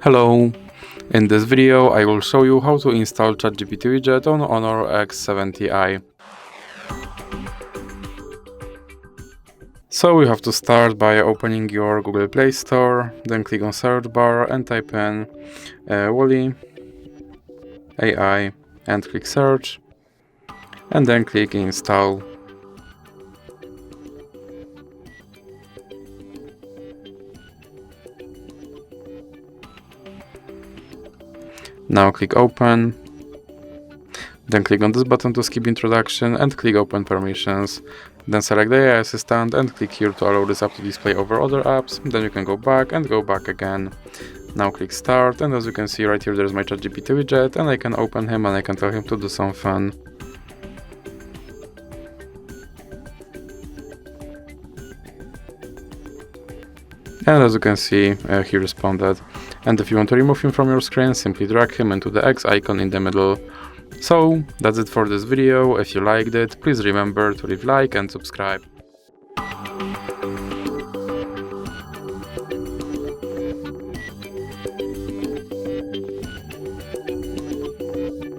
Hello! In this video I will show you how to install ChatGPT Widget on HONOR X70i. So you have to start by opening your Google Play Store, then click on search bar and type in Wally AI and click search, and then click install. Now click open, then click on this button to skip introduction and click open permissions. Then select the AI assistant and click here to allow this app to display over other apps. Then you can go back and go back again. Now click start, and as you can see right here there's my ChatGPT widget, and I can open him and I can tell him to do something. And as you can see, he responded. And if you want to remove him from your screen, simply drag him into the X icon in the middle. So that's it for this video. If you liked it, please remember to leave a like and subscribe.